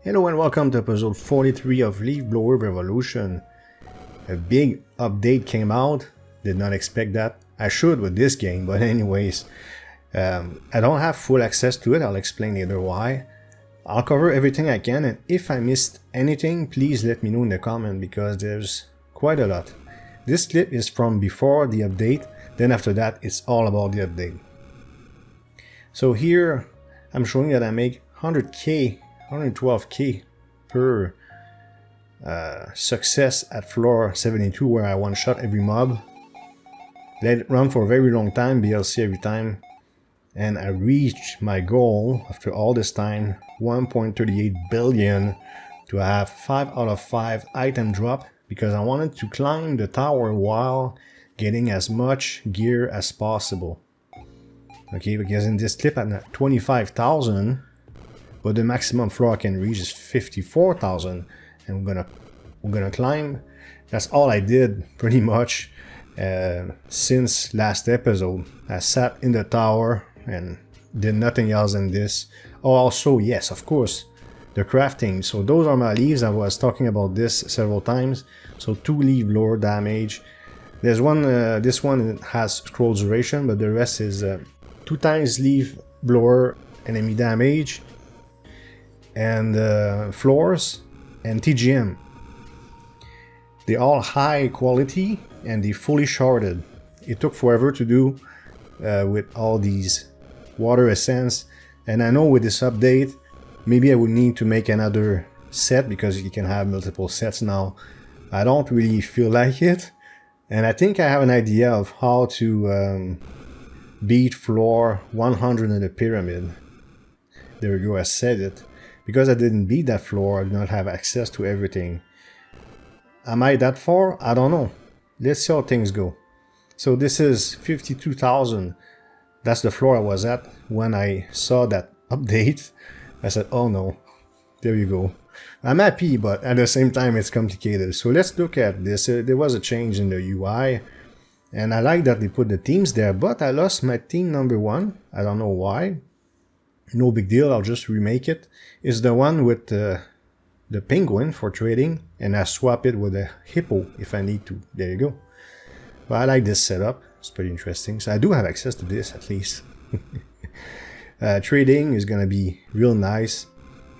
Hello and welcome to episode 43 of Leaf Blower Revolution. A big update came out, did not expect that. I should with this game, but anyways, I don't have full access to it, I'll explain later why. I'll cover everything I can, and if I missed anything, please let me know in the comment because there's quite a lot. This clip is from before the update, then after that it's all about the update. So here I'm showing that I make 100k, 112k per success at floor 72 where I one-shot every mob. Let it run for a very long time, BLC every time, and I reached my goal after all this time, 1.38 billion, to have 5 out of 5 item drop because I wanted to climb the tower while getting as much gear as possible. Okay, because in this clip I'm at 25,000, but the maximum floor I can reach is 54,000, and we're gonna climb. That's all I did pretty much since last episode. I sat in the tower and did nothing else than this. Oh, also, yes, of course, the crafting. So those are my leaves. I was talking about this several times. So 2 leaf blower damage. There's one, this one has scroll duration, but the rest is 2 times leaf blower enemy damage, and floors and TGM. They're all high quality and they fully sharded. It took forever to do with all these water essence, and I know with this update maybe I would need to make another set because you can have multiple sets now. I don't really feel like it, and I think I have an idea of how to beat floor 100 in the pyramid. There we go, I said it. Because I didn't beat that floor, I do not have access to everything. Am I that far? I don't know. Let's see how things go. So this is 52,000. That's the floor I was at when I saw that update. I said, oh no, there you go. I'm happy, but at the same time it's complicated. So let's look at this. There was a change in the UI, and I like that they put the teams there, but I lost my team number 1. I don't know why. No big deal, I'll just remake it. It's the one with the penguin for trading, and I swap it with a hippo if I need to. There you go. But I like this setup, it's pretty interesting. So I do have access to this at least. Trading is gonna be real nice.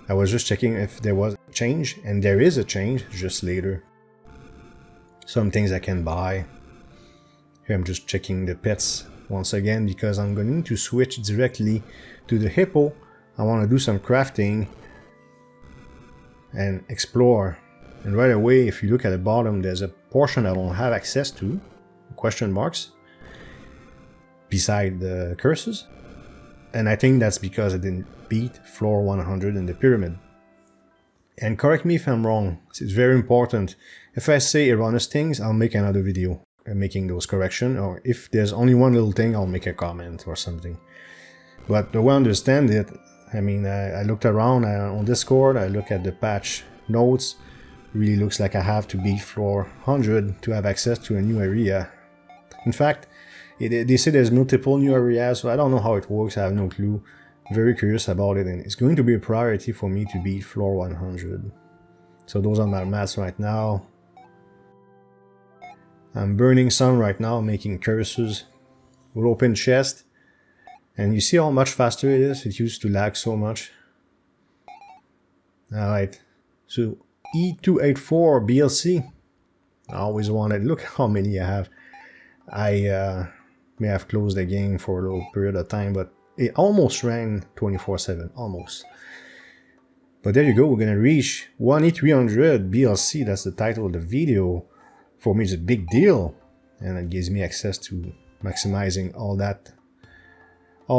I was just checking if there was a change, and there is a change, just later. Some things I can buy. Here I'm just checking the pets once again because I'm going to switch directly to the hippo. I want to do some crafting and explore, and right away if you look at the bottom there's a portion I don't have access to, question marks, beside the curses, and I think that's because I didn't beat floor 100 in the pyramid. And correct me if I'm wrong, it's very important. If I say erroneous things, I'll make another video making those corrections, or if there's only one little thing I'll make a comment or something. But the way I understand it, I mean, I looked around on Discord, I look at the patch notes, really looks like I have to beat floor 100 to have access to a new area. In fact, they say there's multiple new areas, so I don't know how it works, I have no clue. Very curious about it, and it's going to be a priority for me to beat floor 100. So those are my maths right now. I'm burning some right now, making curses. We'll open chest. And you see how much faster it is? It used to lag so much. Alright. So E284 BLC. I always wanted. Look how many I have. I may have closed the game for a little period of time, but it almost ran 24/7. Almost. But there you go. We're gonna reach 1e300 BLC. That's the title of the video. For me, it's a big deal, and it gives me access to maximizing all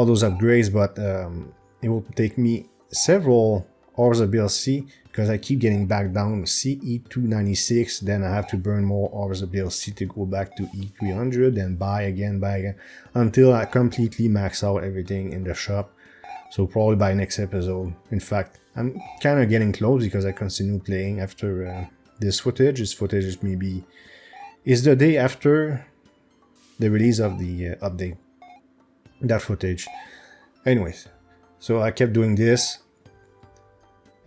those upgrades, but it will take me several hours of BLC because I keep getting back down to CE296, then I have to burn more hours of BLC to go back to E300 and buy again until I completely max out everything in the shop. So probably by next episode. In fact, I'm kind of getting close because I continue playing after this footage. This footage is is the day after the release of the update. That footage. Anyways, so I kept doing this,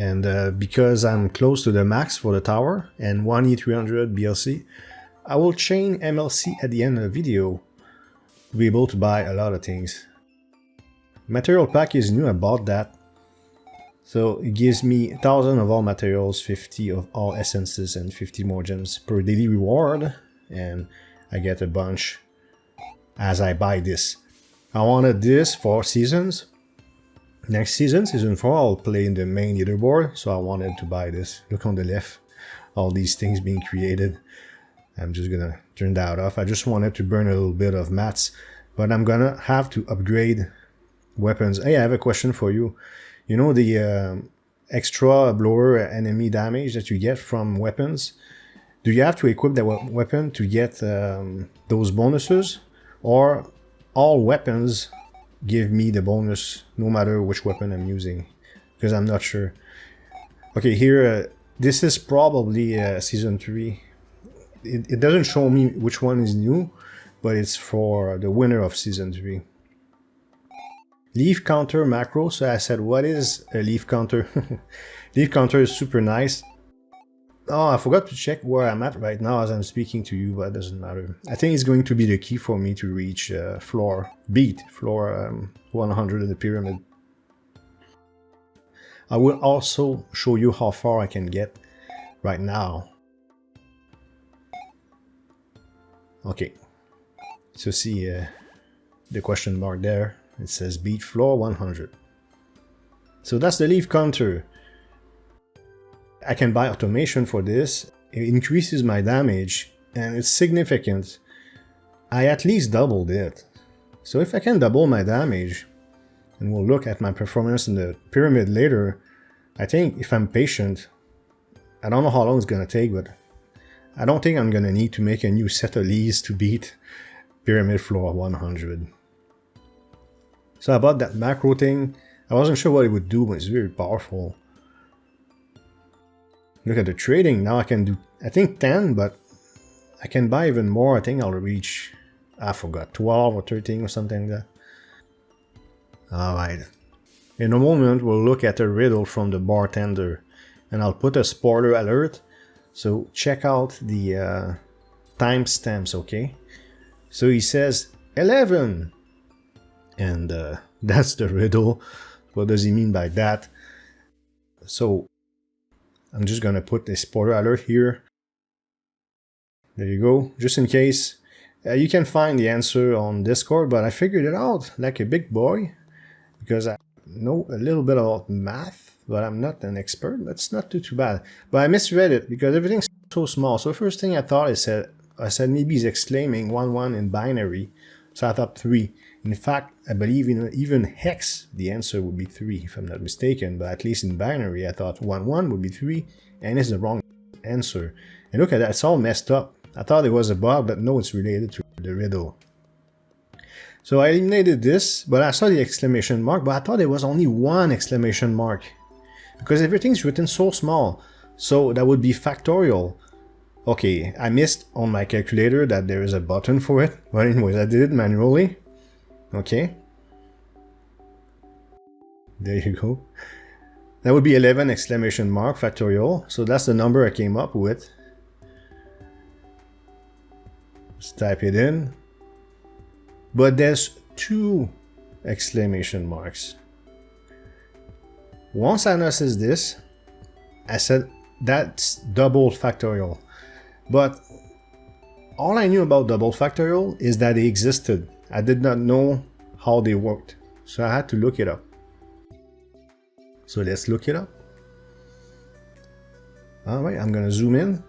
And because I'm close to the max for the tower and 1e300 BLC, I will chain MLC at the end of the video to be able to buy a lot of things. Material pack is new, I bought that. So it gives me 1000 of all materials, 50 of all essences, and 50 more gems per daily reward. And I get a bunch as I buy this. I wanted this for seasons. Next season, season 4, I'll play in the main leaderboard, so I wanted to buy this. Look on the left, all these things being created. I'm just gonna turn that off. I just wanted to burn a little bit of mats, but I'm gonna have to upgrade weapons. Hey, I have a question for you. You know the extra blower enemy damage that you get from weapons? Do you have to equip the weapon to get those bonuses? Or all weapons give me the bonus no matter which weapon I'm using? Because I'm not sure. Okay, here, this is probably season 3. It doesn't show me which one is new, but it's for the winner of season 3. Leaf counter macro. So I said, what is a leaf counter? Leaf counter is super nice. Oh, I forgot to check where I'm at right now as I'm speaking to you, but it doesn't matter. I think it's going to be the key for me to reach floor 100 in the pyramid. I will also show you how far I can get right now. Okay, so see the question mark there. It says beat floor 100. So that's the leaf counter. I can buy automation for this. It increases my damage and it's significant. I at least doubled it. So if I can double my damage, and we'll look at my performance in the pyramid later, I think if I'm patient, I don't know how long it's gonna take, but I don't think I'm gonna need to make a new set of leads to beat pyramid floor 100. So I bought that macro thing. I wasn't sure what it would do, but it's very powerful. Look at the trading. Now I can do, I think 10, but I can buy even more. I think I'll reach, I forgot, 12 or 13 or something like that. Alright. In a moment, we'll look at a riddle from the bartender. And I'll put a spoiler alert. So check out the timestamps, okay? So he says 11. And that's the riddle. What does he mean by that? So I'm just gonna put a spoiler alert here. There you go, just in case. You can find the answer on Discord, but I figured it out like a big boy because I know a little bit about math, but I'm not an expert. That's not too bad. But I misread it because everything's so small. So first thing I thought I said maybe he's exclaiming 1-1 in binary. So I thought 3. In fact, I believe in even hex, the answer would be 3, if I'm not mistaken. But at least in binary, I thought 1-1 would be 3, and it's the wrong answer. And look at that, it's all messed up. I thought it was a bug, but no, it's related to the riddle. So I eliminated this, but I saw the exclamation mark, but I thought there was only one exclamation mark. Because everything's written so small. So that would be factorial. Okay, I missed on my calculator that there is a button for it. But anyways, I did it manually. Okay. There you go. That would be 11 exclamation mark factorial. So that's the number I came up with. Let's type it in. But there's 2 exclamation marks. Once I noticed this, I said that's double factorial. But all I knew about double factorial is that they existed. I did not know how they worked. So I had to look it up. So let's look it up. Alright, I'm gonna zoom in.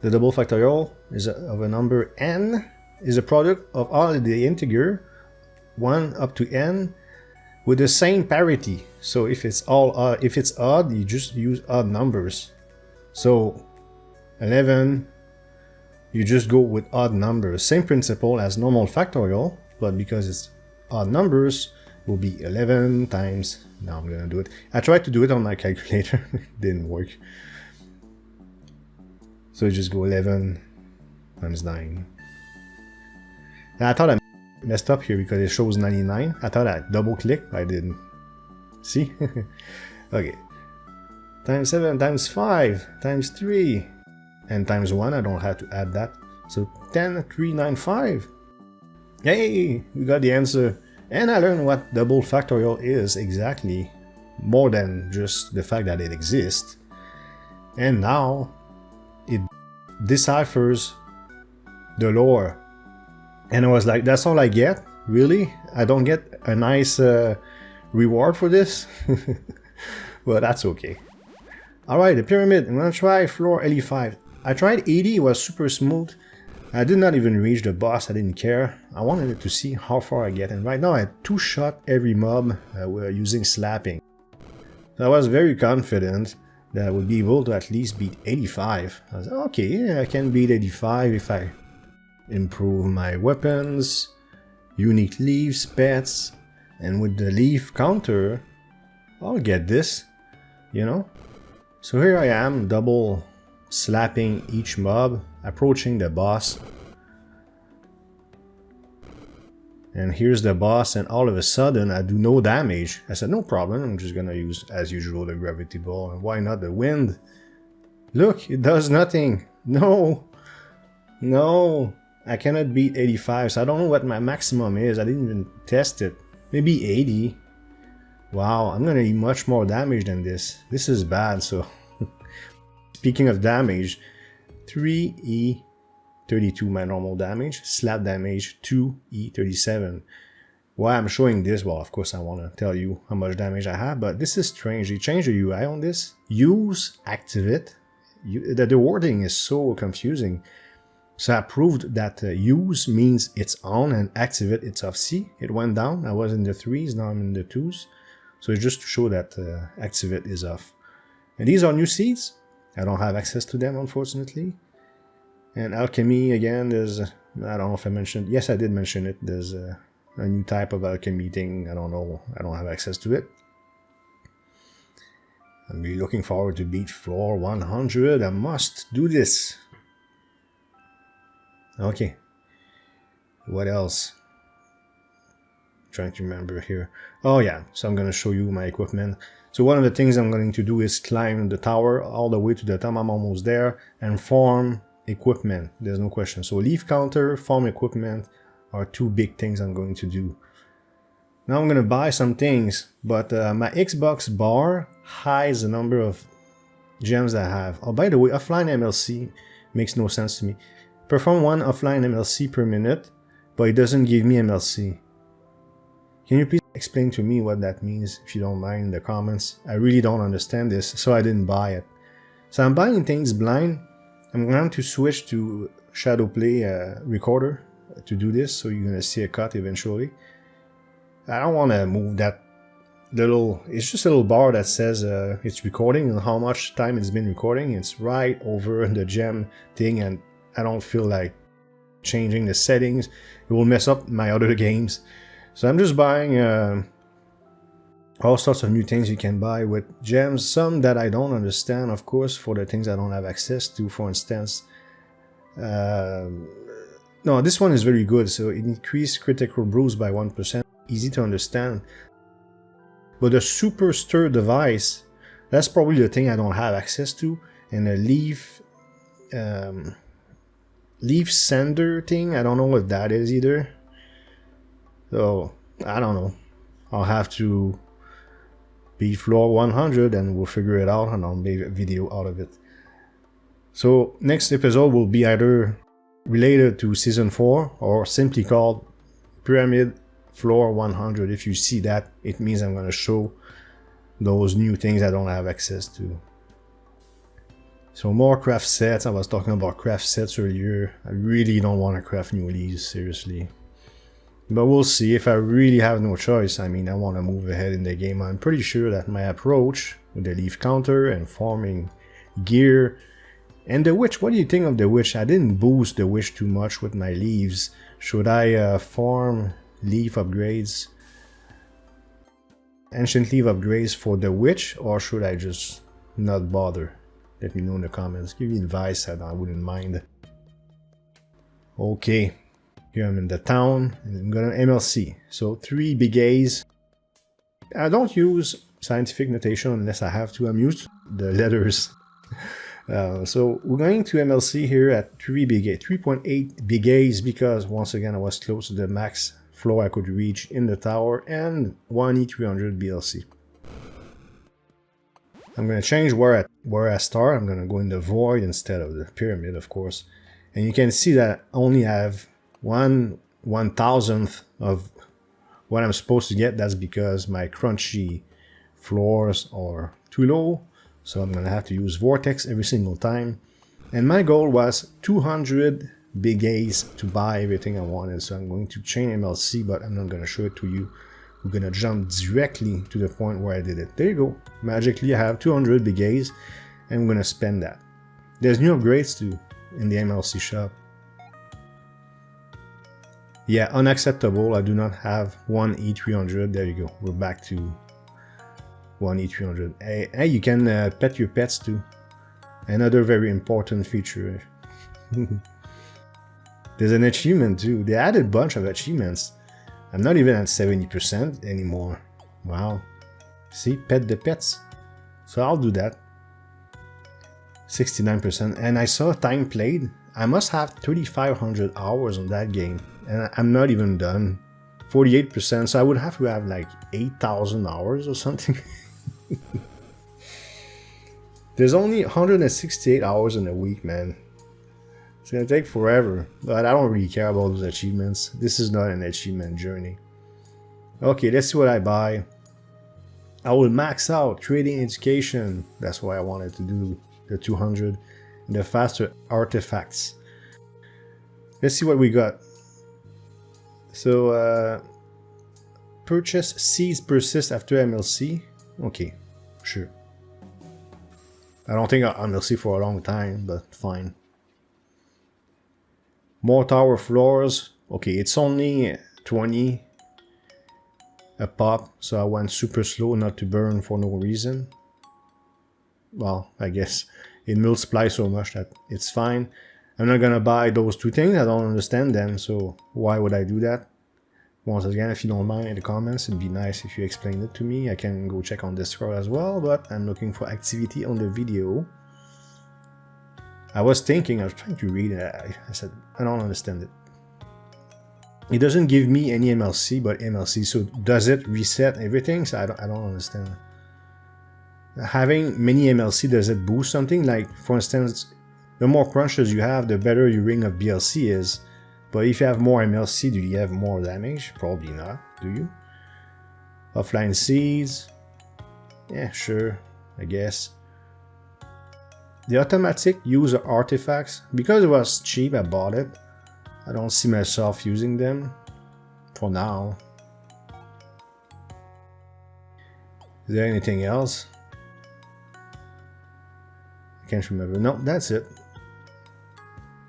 The double factorial is of a number n is a product of all the integer 1 up to n with the same parity. So if it's odd, you just use odd numbers. So 11, you just go with odd numbers. Same principle as normal factorial, but because it's odd numbers, will be 11 times. Now I'm gonna do it. I tried to do it on my calculator, it didn't work. So just go 11 times 9. And I thought I messed up here because it shows 99. I thought I double clicked, but I didn't. See? Okay. times 7, times 5, times 3, and times 1. I don't have to add that. So 10,395. Hey, we got the answer. And I learned what double factorial is exactly, more than just the fact that it exists. And now it deciphers the lore. And I was like, that's all I get? Really? I don't get a nice reward for this? Well, that's okay. Alright, the pyramid. I'm gonna try floor 85. I tried 80, it was super smooth. I did not even reach the boss, I didn't care. I wanted to see how far I get, and right now I 2-shot every mob using slapping. So I was very confident that I would be able to at least beat 85. I was like, okay, yeah, I can beat 85 if I improve my weapons, unique leaves, pets, and with the leaf counter, I'll get this, you know? So here I am, double slapping each mob, approaching the boss. And here's the boss, and all of a sudden I do no damage. I said, no problem, I'm just gonna use, as usual, the gravity ball, and why not the wind? Look, it does nothing. No, no, I cannot beat 85, so I don't know what my maximum is. I didn't even test it. Maybe 80. Wow, I'm gonna need much more damage than this. This is bad, so... Speaking of damage, 3E32 my normal damage, slap damage 2E37. Why I'm showing this, well, of course I want to tell you how much damage I have, but this is strange. They changed the UI on this. Use, activate. The wording is so confusing. So I proved that use means it's on and activate it's off. See, it went down. I was in the 3s, now I'm in the 2s. So it's just to show that activate is off. And these are new seeds. I don't have access to them, unfortunately. And alchemy, again, there's... I don't know if I mentioned... Yes, I did mention it. There's a new type of alchemy thing. I don't know. I don't have access to it. I'm really looking forward to beat floor 100. I must do this. Okay. What else? Trying to remember here. Oh yeah, so I'm going to show you my equipment. So one of the things I'm going to do is climb the tower all the way to the top. I'm almost there. And farm equipment. There's no question. So leaf counter, farm equipment are two big things I'm going to do. Now I'm going to buy some things. But my Xbox bar hides the number of gems I have. Oh, by the way, offline MLC makes no sense to me. Perform one offline MLC per minute, but it doesn't give me MLC. Can you please explain to me what that means, if you don't mind, in the comments? I really don't understand this, so I didn't buy it. So I'm buying things blind. I'm going to switch to Shadowplay recorder to do this, so you're going to see a cut eventually. I don't want to move that little... It's just a little bar that says it's recording and how much time it's been recording. It's right over the gem thing, and I don't feel like changing the settings. It will mess up my other games. So I'm just buying all sorts of new things you can buy with gems. Some that I don't understand, of course, for the things I don't have access to. For instance, no, this one is very good. So it increased critical bruise by 1%. Easy to understand. But the super stir device, that's probably the thing I don't have access to. And the leaf sender thing, I don't know what that is either. So, I don't know. I'll have to beat floor 100 and we'll figure it out and I'll make a video out of it. So, next episode will be either related to Season 4 or simply called Pyramid Floor 100. If you see that, it means I'm going to show those new things I don't have access to. So more craft sets. I was talking about craft sets earlier. I really don't want to craft new leaves, seriously. But we'll see. If I really have no choice, I mean, I want to move ahead in the game. I'm pretty sure that my approach with the leaf counter and farming gear and the witch. What do you think of the witch? I didn't boost the witch too much with my leaves. Should I farm leaf upgrades? Ancient leaf upgrades for the witch, or should I just not bother? Let me know in the comments. Give me advice, I wouldn't mind. Okay, here I'm in the town, and I'm gonna MLC. So 3 big A's. I don't use scientific notation unless I have to. I'm used the letters. So we're going to MLC here at 3.8 big A's because once again I was close to the max floor I could reach in the tower, and 1e300 BLC. I'm going to change where I start. I'm going to go in the void instead of the pyramid, of course. And you can see that I only have 1/1000th of what I'm supposed to get. That's because my crunchy floors are too low. So I'm going to have to use Vortex every single time. And my goal was 200 big A's to buy everything I wanted. So I'm going to chain MLC, but I'm not going to show it to you. We're going to jump directly to the point where I did it. There you go. Magically, I have 200 big A's, and I'm going to spend that. There's new upgrades too in the MLC shop. Yeah, unacceptable. I do not have 1e300. There you go. We're back to 1e300. Hey, you can pet your pets too. Another very important feature. There's an achievement too. They added a bunch of achievements. I'm not even at 70% anymore. Wow. See, pet the pets. So I'll do that. 69%. And I saw time played. I must have 3,500 hours on that game. And I'm not even done. 48%. So I would have to have like 8,000 hours or something. There's only 168 hours in a week, man. It's gonna take forever, but I don't really care about those achievements. This is not an achievement journey. Okay, let's see what I buy. I will max out trading education. That's why I wanted to do the 200 and the faster artifacts. Let's see what we got. So purchase seeds persist after MLC. Okay, sure. I don't think I'll MLC for a long time, but fine. More tower floors. Okay, it's only 20 a pop, so I went super slow, not to burn for no reason. Well, I guess it multiplies so much that it's fine. I'm not gonna buy those two things. I don't understand them, so why would I do that? Once again, if you don't mind in the comments, it'd be nice if you explain it to me. I can go check on Discord as well, but I'm looking for activity on the video. I was trying to read it. I said, I don't understand it. It doesn't give me any MLC, but MLC. So does it reset everything? So I don't understand. Having many MLC, does it boost something? Like, for instance, the more crunches you have, the better your ring of BLC is. But if you have more MLC, do you have more damage? Probably not, do you? Offline seeds. Yeah, sure, I guess. The automatic use of artifacts. Because it was cheap, I bought it. I don't see myself using them for now. Is there anything else? I can't remember. No, that's it.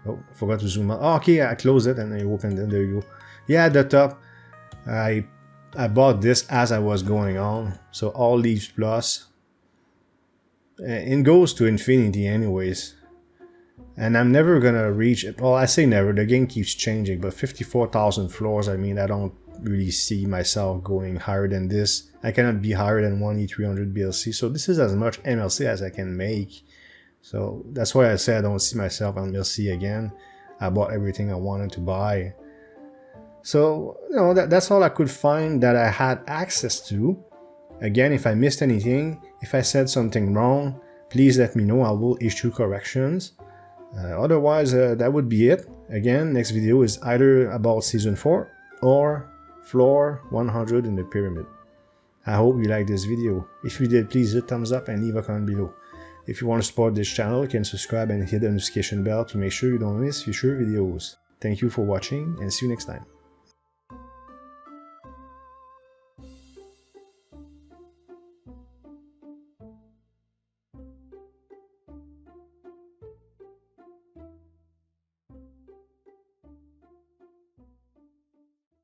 Oh, I forgot to zoom out. Oh, okay, I closed it and I opened it. There you go. Yeah, at the top, I bought this as I was going on. So all leaves plus. It goes to infinity anyways. And I'm never gonna reach it. Well, I say never. The game keeps changing. But 54,000 floors, I mean, I don't really see myself going higher than this. I cannot be higher than 1e300 BLC. So this is as much MLC as I can make. So that's why I say I don't see myself on MLC again. I bought everything I wanted to buy. So, you know, that's all I could find that I had access to. Again, if I missed anything, if I said something wrong, please let me know. I will issue corrections. Otherwise, that would be it. Again, next video is either about Season 4 or Floor 100 in the Pyramid. I hope you liked this video. If you did, please hit thumbs up and leave a comment below. If you want to support this channel, you can subscribe and hit the notification bell to make sure you don't miss future videos. Thank you for watching and see you next time.